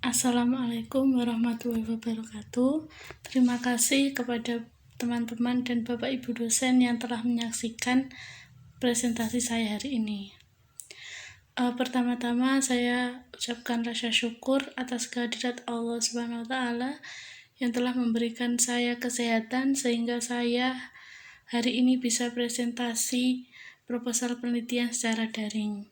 Assalamualaikum warahmatullahi wabarakatuh. Terima kasih kepada teman-teman dan Bapak Ibu dosen yang telah menyaksikan presentasi saya hari ini. Pertama-tama saya ucapkan rasa syukur atas kehadirat Allah Subhanahu wa taala yang telah memberikan saya kesehatan sehingga saya hari ini bisa presentasi proposal penelitian secara daring.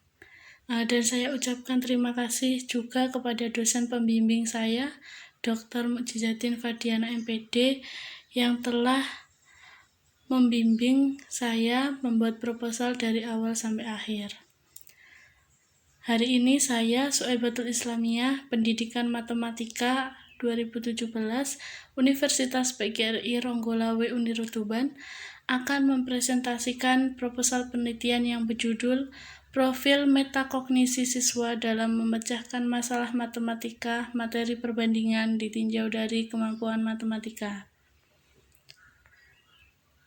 Dan saya ucapkan terima kasih juga kepada dosen pembimbing saya, Dr. Mukjizatin Fadiana MPD, yang telah membimbing saya membuat proposal dari awal sampai akhir. Hari ini saya, Suaibatul Islamiyah, Pendidikan Matematika 2017, Universitas PGRI Ronggolawe Uniru Tuban, akan mempresentasikan proposal penelitian yang berjudul Profil Metakognisi Siswa dalam Memecahkan Masalah Matematika Materi Perbandingan ditinjau dari Kemampuan Matematika.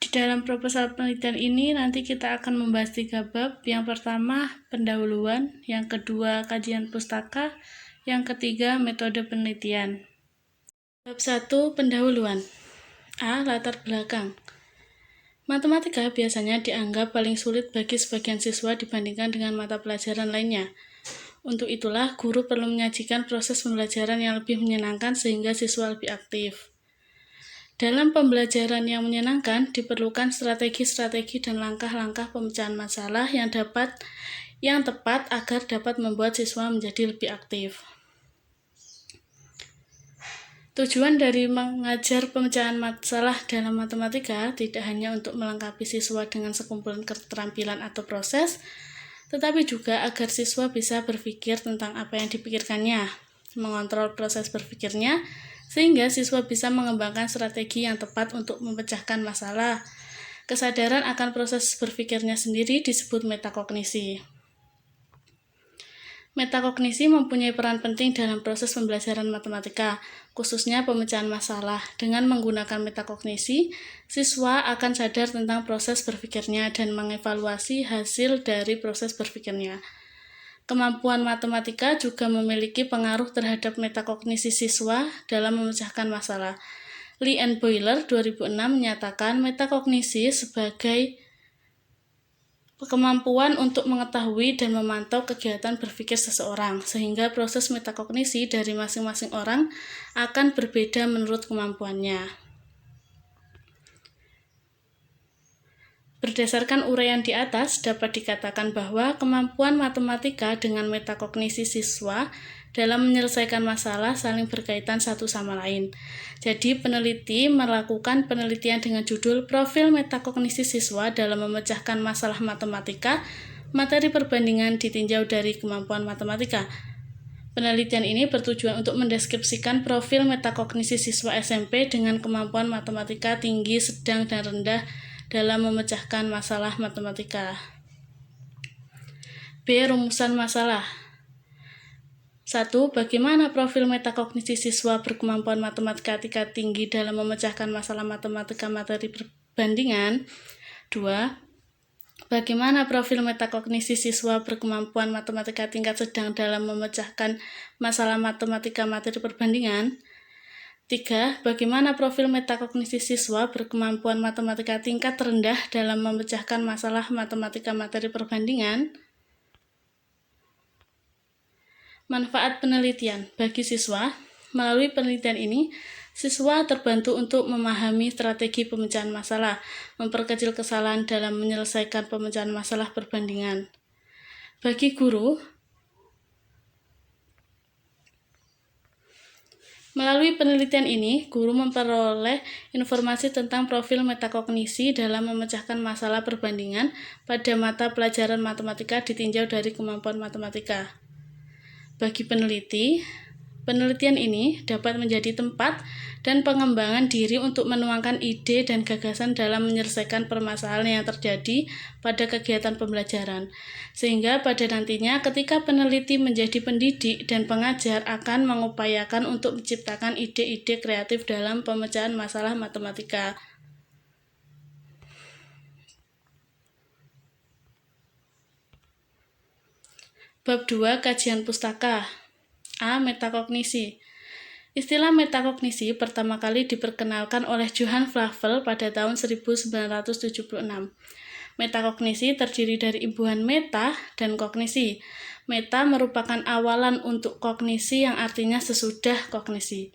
Di dalam proposal penelitian ini nanti kita akan membahas 3 bab. Yang pertama, pendahuluan. Yang kedua, kajian pustaka. Yang ketiga, metode penelitian. Bab 1, pendahuluan. A. Latar belakang. Matematika biasanya dianggap paling sulit bagi sebagian siswa dibandingkan dengan mata pelajaran lainnya. Untuk itulah, guru perlu menyajikan proses pembelajaran yang lebih menyenangkan sehingga siswa lebih aktif. Dalam pembelajaran yang menyenangkan, diperlukan strategi-strategi dan langkah-langkah pemecahan masalah yang tepat agar dapat membuat siswa menjadi lebih aktif. Tujuan dari mengajar pemecahan masalah dalam matematika tidak hanya untuk melengkapi siswa dengan sekumpulan keterampilan atau proses, tetapi juga agar siswa bisa berpikir tentang apa yang dipikirkannya, mengontrol proses berpikirnya, sehingga siswa bisa mengembangkan strategi yang tepat untuk memecahkan masalah. Kesadaran akan proses berpikirnya sendiri disebut metakognisi. Metakognisi mempunyai peran penting dalam proses pembelajaran matematika, khususnya pemecahan masalah. Dengan menggunakan metakognisi, siswa akan sadar tentang proses berpikirnya dan mengevaluasi hasil dari proses berpikirnya. Kemampuan matematika juga memiliki pengaruh terhadap metakognisi siswa dalam memecahkan masalah. Lee and Boyler 2006 menyatakan metakognisi sebagai kemampuan untuk mengetahui dan memantau kegiatan berpikir seseorang, sehingga proses metakognisi dari masing-masing orang akan berbeda menurut kemampuannya. Berdasarkan uraian di atas, dapat dikatakan bahwa kemampuan matematika dengan metakognisi siswa dalam menyelesaikan masalah saling berkaitan satu sama lain. Jadi, peneliti melakukan penelitian dengan judul Profil Metakognisi Siswa dalam Memecahkan Masalah Matematika, Materi Perbandingan ditinjau dari Kemampuan Matematika. Penelitian ini bertujuan untuk mendeskripsikan profil metakognisi siswa SMP dengan kemampuan matematika tinggi, sedang, dan rendah dalam memecahkan masalah matematika. B. Rumusan masalah. 1. Bagaimana profil metakognisi siswa berkemampuan matematika tingkat tinggi dalam memecahkan masalah matematika materi perbandingan? 2. Bagaimana profil metakognisi siswa berkemampuan matematika tingkat sedang dalam memecahkan masalah matematika materi perbandingan? 3. Bagaimana profil metakognisi siswa berkemampuan matematika tingkat rendah dalam memecahkan masalah matematika materi perbandingan? Manfaat penelitian bagi siswa. Melalui penelitian ini, siswa terbantu untuk memahami strategi pemecahan masalah, memperkecil kesalahan dalam menyelesaikan pemecahan masalah perbandingan. Bagi guru, melalui penelitian ini, guru memperoleh informasi tentang profil metakognisi dalam memecahkan masalah perbandingan pada mata pelajaran matematika ditinjau dari kemampuan matematika. Bagi peneliti, penelitian ini dapat menjadi tempat dan pengembangan diri untuk menuangkan ide dan gagasan dalam menyelesaikan permasalahan yang terjadi pada kegiatan pembelajaran. Sehingga pada nantinya ketika peneliti menjadi pendidik dan pengajar akan mengupayakan untuk menciptakan ide-ide kreatif dalam pemecahan masalah matematika. Bab 2, kajian pustaka. A. Metakognisi. Istilah metakognisi pertama kali diperkenalkan oleh Johann Flavel pada tahun 1976. Metakognisi terdiri dari imbuhan meta dan kognisi. Meta merupakan awalan untuk kognisi yang artinya sesudah kognisi.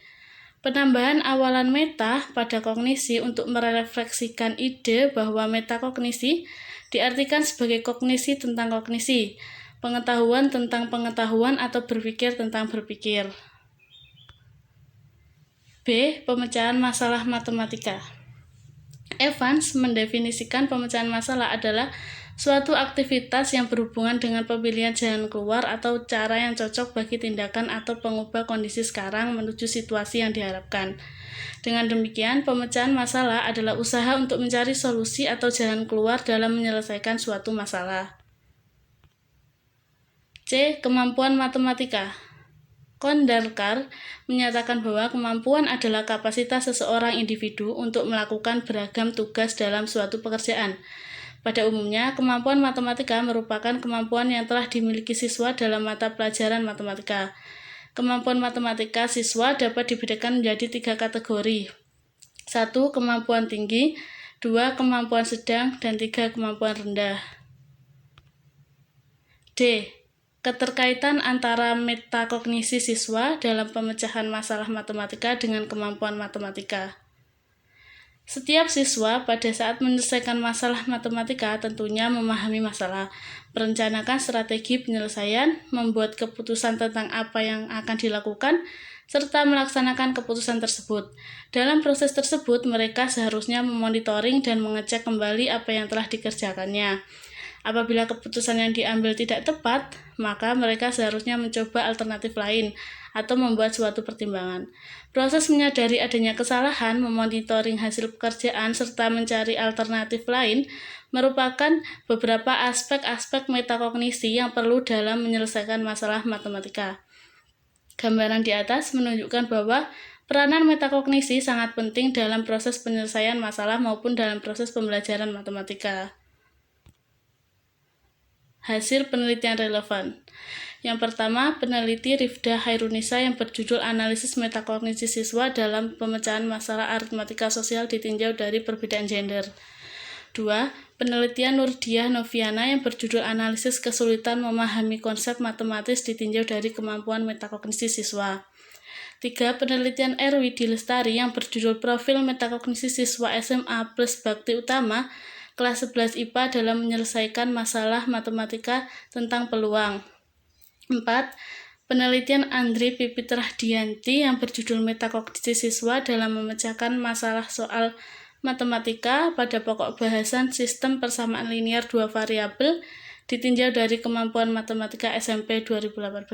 Penambahan awalan meta pada kognisi untuk merefleksikan ide bahwa metakognisi diartikan sebagai kognisi tentang kognisi, pengetahuan tentang pengetahuan atau berpikir tentang berpikir. B. Pemecahan masalah matematika. Evans mendefinisikan pemecahan masalah adalah suatu aktivitas yang berhubungan dengan pemilihan jalan keluar atau cara yang cocok bagi tindakan atau pengubah kondisi sekarang menuju situasi yang diharapkan. Dengan demikian, pemecahan masalah adalah usaha untuk mencari solusi atau jalan keluar dalam menyelesaikan suatu masalah. C. Kemampuan matematika. Kondarkar menyatakan bahwa kemampuan adalah kapasitas seseorang individu untuk melakukan beragam tugas dalam suatu pekerjaan. Pada umumnya, kemampuan matematika merupakan kemampuan yang telah dimiliki siswa dalam mata pelajaran matematika. Kemampuan matematika siswa dapat dibedakan menjadi 3 kategori. 1. Kemampuan tinggi, 2. Kemampuan sedang, dan 3. Kemampuan rendah. D. Keterkaitan antara metakognisi siswa dalam pemecahan masalah matematika dengan kemampuan matematika. Setiap siswa pada saat menyelesaikan masalah matematika tentunya memahami masalah, merencanakan strategi penyelesaian, membuat keputusan tentang apa yang akan dilakukan, serta melaksanakan keputusan tersebut. Dalam proses tersebut, mereka seharusnya memonitoring dan mengecek kembali apa yang telah dikerjakannya. Apabila keputusan yang diambil tidak tepat, maka mereka seharusnya mencoba alternatif lain atau membuat suatu pertimbangan. Proses menyadari adanya kesalahan, memonitoring hasil pekerjaan, serta mencari alternatif lain merupakan beberapa aspek-aspek metakognisi yang perlu dalam menyelesaikan masalah matematika. Gambaran di atas menunjukkan bahwa peranan metakognisi sangat penting dalam proses penyelesaian masalah maupun dalam proses pembelajaran matematika. Hasil penelitian relevan. Yang pertama, peneliti Rifda Hairunisa yang berjudul Analisis Metakognisi Siswa dalam Pemecahan Masalah Aritmatika Sosial ditinjau dari perbedaan gender. 2. Penelitian Nurdiah Noviana yang berjudul Analisis Kesulitan Memahami Konsep Matematis ditinjau dari kemampuan metakognisi siswa. 3. Penelitian Erwidi Lestari yang berjudul Profil Metakognisi Siswa SMA plus Bakti Utama kelas 11 IPA dalam menyelesaikan masalah matematika tentang peluang. 4. Penelitian Andri Pipitrahdianti yang berjudul Metakognisi Siswa dalam memecahkan masalah soal matematika pada pokok bahasan sistem persamaan linear 2 variabel ditinjau dari kemampuan matematika SMP 2018.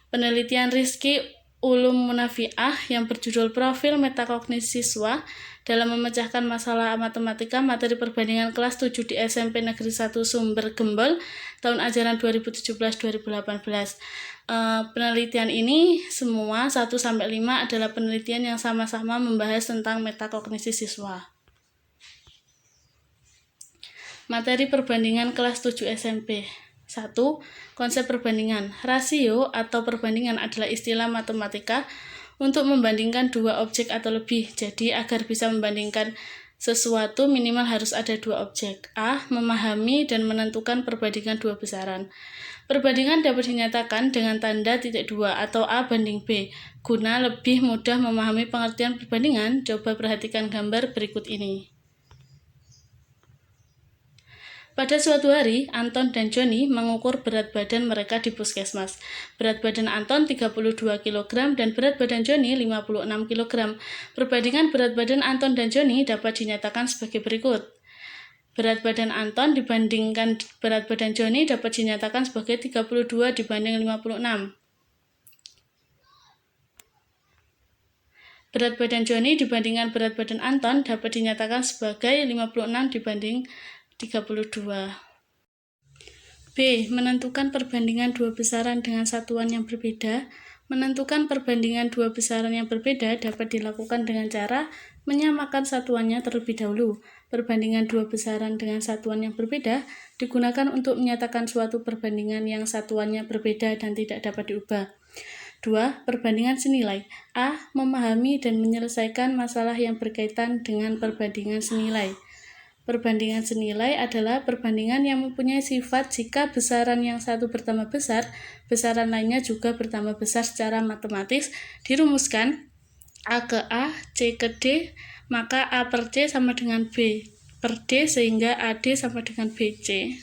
Penelitian Rizky Ulum Munafiah yang berjudul Profil Metakognisi Siswa dalam memecahkan masalah matematika materi perbandingan kelas 7 di SMP Negeri 1 Sumber Gembol tahun ajaran 2017-2018. Penelitian ini semua 1-5 adalah penelitian yang sama-sama membahas tentang metakognisi siswa. Materi perbandingan kelas 7 SMP. 1. Konsep perbandingan. Rasio atau perbandingan adalah istilah matematika untuk membandingkan dua objek atau lebih. Jadi, agar bisa membandingkan sesuatu minimal harus ada dua objek. A. Memahami dan menentukan perbandingan dua besaran. Perbandingan dapat dinyatakan dengan tanda titik dua atau A banding B. Guna lebih mudah memahami pengertian perbandingan, coba perhatikan gambar berikut ini. Pada suatu hari, Anton dan Joni mengukur berat badan mereka di puskesmas. Berat badan Anton 32 kg dan berat badan Joni 56 kg. Perbandingan berat badan Anton dan Joni dapat dinyatakan sebagai berikut. Berat badan Anton dibandingkan berat badan Joni dapat dinyatakan sebagai 32 dibanding 56. Berat badan Joni dibandingkan berat badan Anton dapat dinyatakan sebagai 56 dibanding 32. B. Menentukan perbandingan dua besaran dengan satuan yang berbeda. Menentukan perbandingan dua besaran yang berbeda dapat dilakukan dengan cara menyamakan satuannya terlebih dahulu. Perbandingan dua besaran dengan satuan yang berbeda digunakan untuk menyatakan suatu perbandingan yang satuannya berbeda dan tidak dapat diubah. 2. Perbandingan senilai. A. Memahami dan menyelesaikan masalah yang berkaitan dengan perbandingan senilai. Perbandingan senilai adalah perbandingan yang mempunyai sifat jika besaran yang satu bertambah besar, besaran lainnya juga bertambah besar secara matematis. Dirumuskan A ke A, C ke D, maka A per C sama dengan B per D, sehingga AD sama dengan BC.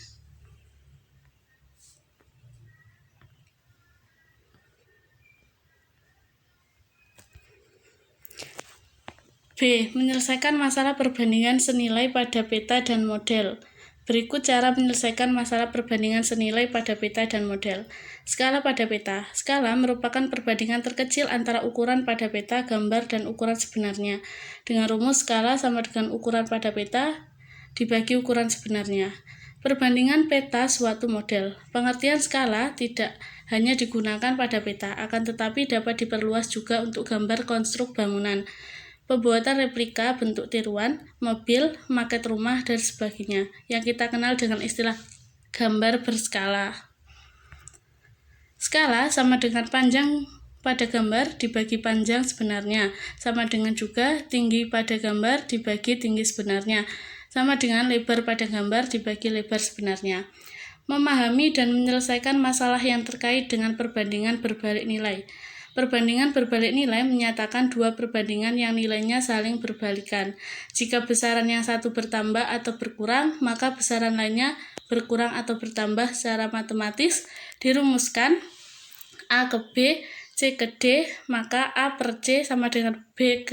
B. Menyelesaikan masalah perbandingan senilai pada peta dan model. Berikut cara menyelesaikan masalah perbandingan senilai pada peta dan model. Skala pada peta. Skala merupakan perbandingan terkecil antara ukuran pada peta, gambar, dan ukuran sebenarnya. Dengan rumus skala sama dengan ukuran pada peta dibagi ukuran sebenarnya. Perbandingan peta suatu model. Pengertian skala tidak hanya digunakan pada peta, akan tetapi dapat diperluas juga untuk gambar konstruk bangunan, pembuatan replika bentuk tiruan, mobil, maket rumah, dan sebagainya, yang kita kenal dengan istilah gambar berskala. Skala sama dengan panjang pada gambar dibagi panjang sebenarnya, sama dengan juga tinggi pada gambar dibagi tinggi sebenarnya, sama dengan lebar pada gambar dibagi lebar sebenarnya. Memahami dan menyelesaikan masalah yang terkait dengan perbandingan berbalik nilai. Perbandingan berbalik nilai menyatakan dua perbandingan yang nilainya saling berbalikan. Jika besaran yang satu bertambah atau berkurang, maka besaran lainnya berkurang atau bertambah secara matematis. Dirumuskan A ke B, C ke D, maka A per C sama dengan B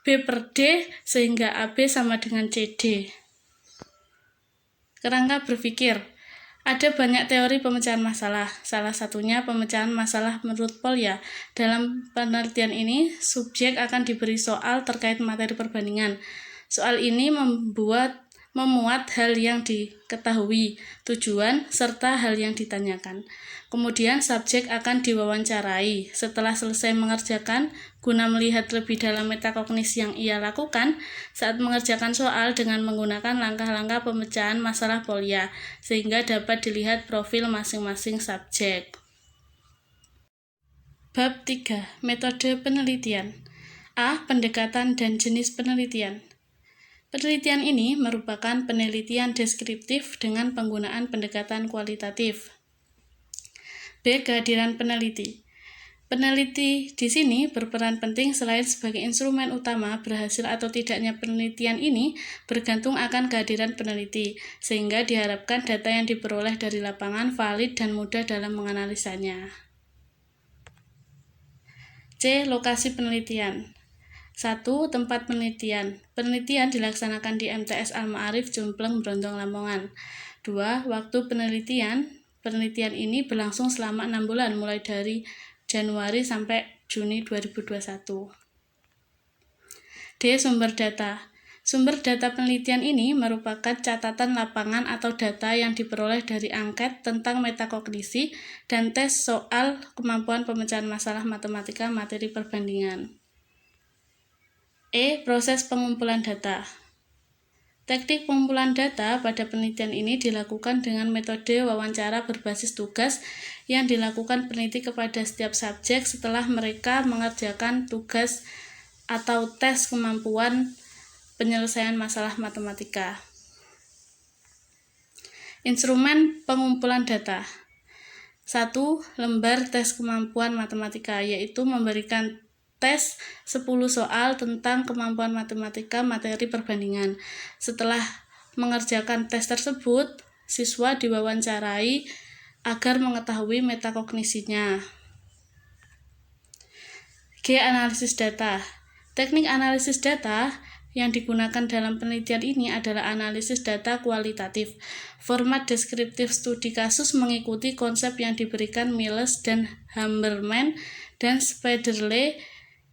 per D, sehingga AB sama dengan CD. Kerangka berpikir. Ada banyak teori pemecahan masalah, salah satunya pemecahan masalah menurut Polya. Dalam penelitian ini, subjek akan diberi soal terkait materi perbandingan. Soal ini memuat hal yang diketahui, tujuan, serta hal yang ditanyakan. Kemudian subjek akan diwawancarai. Setelah selesai mengerjakan, guna melihat lebih dalam metakognisi yang ia lakukan saat mengerjakan soal dengan menggunakan langkah-langkah pemecahan masalah Polya, sehingga dapat dilihat profil masing-masing subjek. Bab 3. Metode penelitian. A. Pendekatan dan jenis penelitian. Penelitian ini merupakan penelitian deskriptif dengan penggunaan pendekatan kualitatif. B. Kehadiran peneliti. Peneliti di sini berperan penting selain sebagai instrumen utama. Berhasil atau tidaknya penelitian ini bergantung akan kehadiran peneliti, sehingga diharapkan data yang diperoleh dari lapangan valid dan mudah dalam menganalisanya. C. Lokasi penelitian. 1. Tempat penelitian. Penelitian dilaksanakan di MTS Al-Ma'arif, Jombleng, Brondong, Lamongan. 2. Waktu penelitian. Penelitian ini berlangsung selama 6 bulan, mulai dari Januari sampai Juni 2021. D. Sumber data. Sumber data penelitian ini merupakan catatan lapangan atau data yang diperoleh dari angket tentang metakognisi dan tes soal kemampuan pemecahan masalah matematika materi perbandingan. E. Proses pengumpulan data. Teknik pengumpulan data pada penelitian ini dilakukan dengan metode wawancara berbasis tugas yang dilakukan peneliti kepada setiap subjek setelah mereka mengerjakan tugas atau tes kemampuan penyelesaian masalah matematika. Instrumen pengumpulan data. 1. Lembar tes kemampuan matematika, yaitu memberikan tes 10 soal tentang kemampuan matematika materi perbandingan. Setelah mengerjakan tes tersebut, siswa diwawancarai agar mengetahui metakognisinya. G. Analisis data. Teknik analisis data yang digunakan dalam penelitian ini adalah analisis data kualitatif. Format deskriptif studi kasus mengikuti konsep yang diberikan Miles dan Hammerman dan Spederle,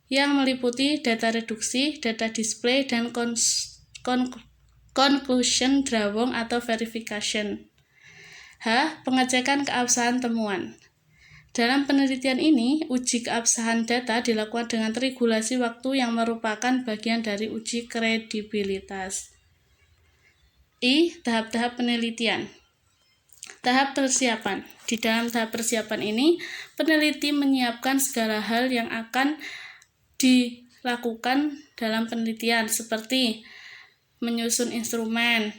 yang meliputi data reduksi, data display, dan conclusion drawing atau verification. H. Pengecekan keabsahan temuan. Dalam penelitian ini, uji keabsahan data dilakukan dengan regulasi waktu yang merupakan bagian dari uji kredibilitas. I. Tahap-tahap penelitian. Tahap persiapan. Di dalam tahap persiapan ini, peneliti menyiapkan segala hal yang akan dilakukan dalam penelitian, seperti menyusun instrumen,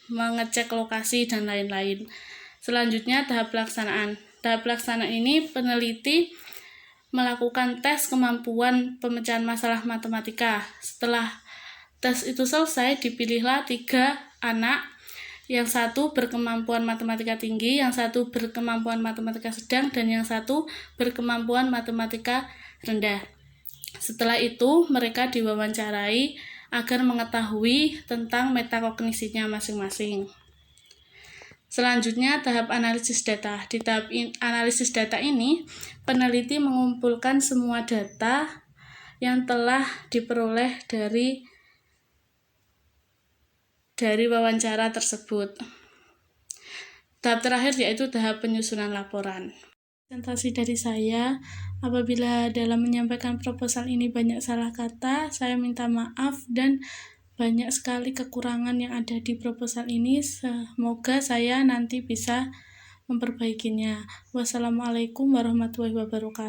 mengecek lokasi, dan lain-lain. Selanjutnya, tahap pelaksanaan. Tahap pelaksanaan ini peneliti melakukan tes kemampuan pemecahan masalah matematika. Setelah tes itu selesai, dipilihlah 3 anak, yang satu berkemampuan matematika tinggi, yang satu berkemampuan matematika sedang, dan yang satu berkemampuan matematika rendah. Setelah itu, mereka diwawancarai agar mengetahui tentang metakognisinya masing-masing. Selanjutnya, tahap analisis data. Di tahap analisis data ini, peneliti mengumpulkan semua data yang telah diperoleh dari wawancara tersebut. Tahap terakhir yaitu tahap penyusunan laporan. Presentasi dari saya, apabila dalam menyampaikan proposal ini banyak salah kata, saya minta maaf, dan banyak sekali kekurangan yang ada di proposal ini. Semoga saya nanti bisa memperbaikinya. Wassalamualaikum warahmatullahi wabarakatuh.